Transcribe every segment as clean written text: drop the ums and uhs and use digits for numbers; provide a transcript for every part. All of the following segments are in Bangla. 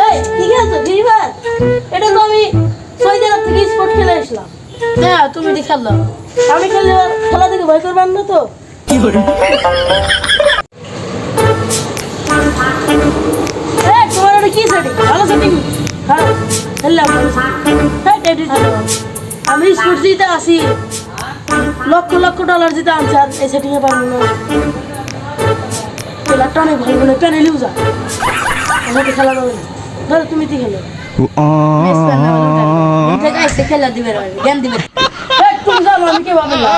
এই কি খেলছো ফিফার? এটা তো আমি সৌদি আরব থেকে স্পোর্ট খেলে আসলাম। হ্যাঁ তুমি দি খেললো। আমি খেলে খেলা থেকে ভয় করবেন না তো? কি করে? এই তোমার এটা কি সেটিং? ভালো সেটিং? হ্যাঁ খেললাম। আমি স্পোর্টস জিতে আসি, লক্ষ লক্ষ ডলার জিতে আনছি, আর এই সেটিংয়ে পারবো না। খেলাটা অনেক ভালো বলে প্যানেল ইউজার আমাকে খেলা যাবে না। ধরো তুমি কি খেলো? খেলা দিবে জ্ঞান দিবে। তুমি জানো আমি কে ভাবলাম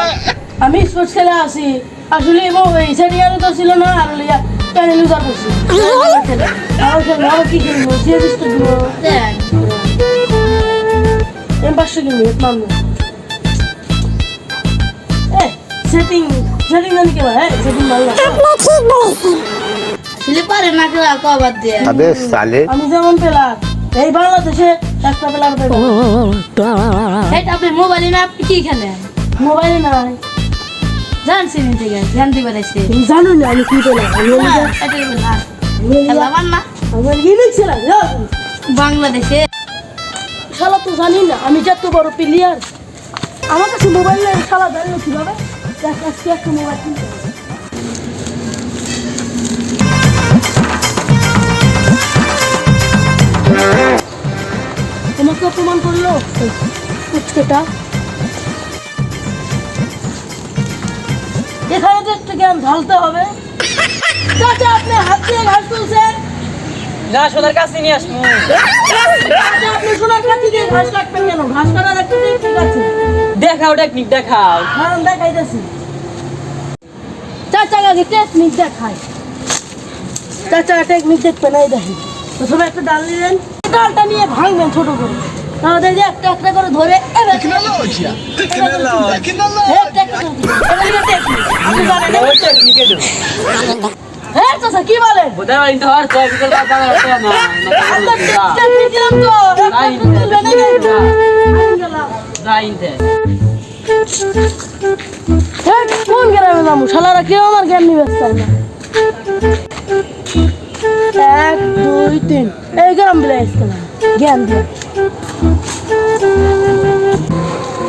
আমি স্পোর্টস খেলে আসি, আসলে এই সেটিংয়ে তো ছিল না, আর প্যানেল ইউজার করছি। আবার কি কিনবো? জিএস তো দিব, M500 কিনবো, এক মানবো। সেটিং সেটিং জানি কে ভাই? সেটিং ভালো লাগে। আসলে পারে না কেউ কবার দিয়ে। अबे साले আমি যেমন পেলাম এই বাংলাদেশে একটা পেলার পেলাম এটা আপনি মোবাইলে না আপনি কি খেলেন? মোবাইলে নাই। জানছি নি থেকে জ্ঞান দিবে এসে। তুমি জানো না আমি কি পেলাম? খেলাবার না আমার কি লিখছিলাম বাংলাদেশে। শালা তো জানি না আমি যত বড় প্লেয়ার। আমার কাছে মোবাইল নেই, শালা জানো কিভাবে? আজকে একটা মোবাইল কিনতে হবে। তোমাকে অপমান করলো কুচকেটা। এখানে তো একটা জ্ঞান ঢালতে হবে। চাচা আপনি হাত দিয়ে ঘাস তুলছেন না, সোনার কাছে নিয়ে আসবো। চাচা আপনি সোনার কাছে দিয়ে ঘাস কাটবেন কেন? ঘাস কাটার একটা টেকনিক আছে। দেখাও টেকনিক দেখাও। কারণ দেখাইতেছি। চাচা আগে টেকনিক দেখায়। চাচা টেকনিক দেখবে নাই দেখেন। প্রথমে একটা ডাল নিলেন, ডালটা নিয়ে ভাঙবেন ছোট করে, তাহলে যে একটা একটা করে ধরে হ্যাঁ চাচা কি বলেন? বোধহয় বাড়ি তো আর জয় বিকেল বাদ বাদ হতো না। টেকনিক দিলাম তো যাইতে কোন গ্রামে যাবো? শালারা কেউ আমার জ্ঞান নিবে চায় না। 1 2 3 এই গ্রাম বিলে আসতে না জ্ঞান দিয়ে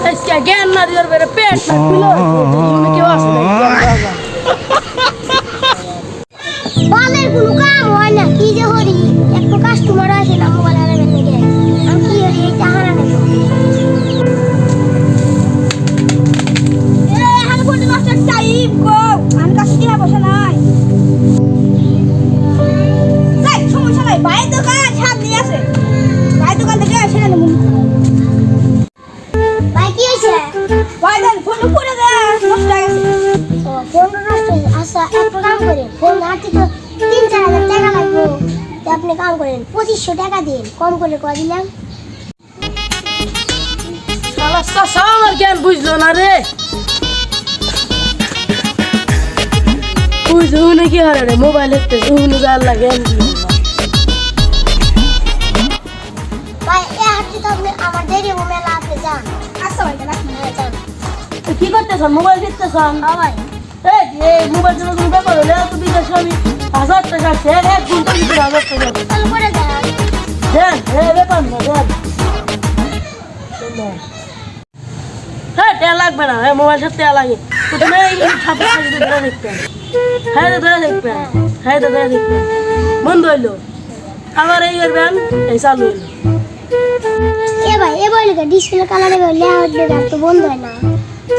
আজকে জ্ঞান না দিয়ে বেড়ে পেট না পিলো কেউ আসে না। বালের কোনো কাম হয় না, কি যে হরি একটু কাস্টমার আসে না মোবাইল আনাবেন নাকি আমি কি হরি এই টাহারা নেব আমি ফটো নষ্ট টাইম গো আমি কাছে কি বসে নাই যাই সমস্যা নাই বাইরের দোকান সামনে আছে বাইরের দোকান থেকে এসে নেব ভাই কি হইছে ভাই দেন ফটো পড়ে দে নষ্ট হয়ে গেছে ও ফোন নষ্ট হয়ে আচ্ছা একটা কাম করে ফোন হাতে তো 3-4 হাজার টাকা লাগবে তো আপনি কাম করেন 2500 টাকা দিন কম করে কয় দিলাম শালা চাচা আমার জ্ঞান বুঝলো না রে। বুঝো নাকি হারে রে মোবাইল দেখতে শুনে যার লাগে ভাই এই হাতে তো আপনি আমার দেরি হবে মেলা আপনি যান আচ্ছা ভাই রাখুন যান কি করতেছেন? মোবাইল দেখতেছেন? হ্যাঁ ভাই এই মোবাইল জন্য কোনো ব্যাপার হলে তো বিদেশে আমি 1000 টাকা আছে, 1 ঘন্টা ভিতরে 1000 টাকা তাহলে করে দেন দেন। ব্যাপার না দেন। হ্যাঁ টেয়া লাগবে না, মোবাইল সাথে টেয়া লাগে। প্রথমে এই ছাপা ধরে দেখবেন, হ্যাঁ ধরে দেখবেন, হ্যাঁ ধরে দেখবেন। বন্ধ হইলো, আবার এই করবেন, এই চালু হইলো। এ ভাই এ বলে ডিসপ্লে কালারে বলে হচ্ছে তো বন্ধ হয় না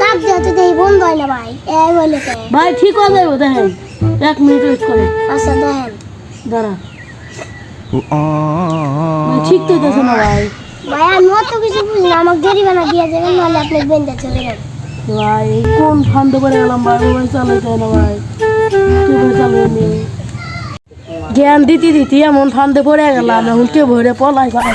চাপ দিতে তো দেই বন্ধ হয় না ভাই এই বলে কে ভাই ঠিক হয়ে যাবে, দেখেন 1 মিনিট ওয়েট করেন। আচ্ছা দেখেন দাঁড়া ঠিক তো দেখো না ভাই। ভাই আমি অত কিছু বুঝি না আমাকে জরিমানা দিয়ে যাবেন নাহলে আপনি বেঁধে চলে যান ভাই কোন ফান্দ করে গেলাম ভাই, মোবাইল চালাইতে না ভাই, মোবাইল চালাইনি জ্ঞান দিতে দিতে এমন ফান্দে পড়ে গেলাম, এখন কে ভরে পলাই ভাই।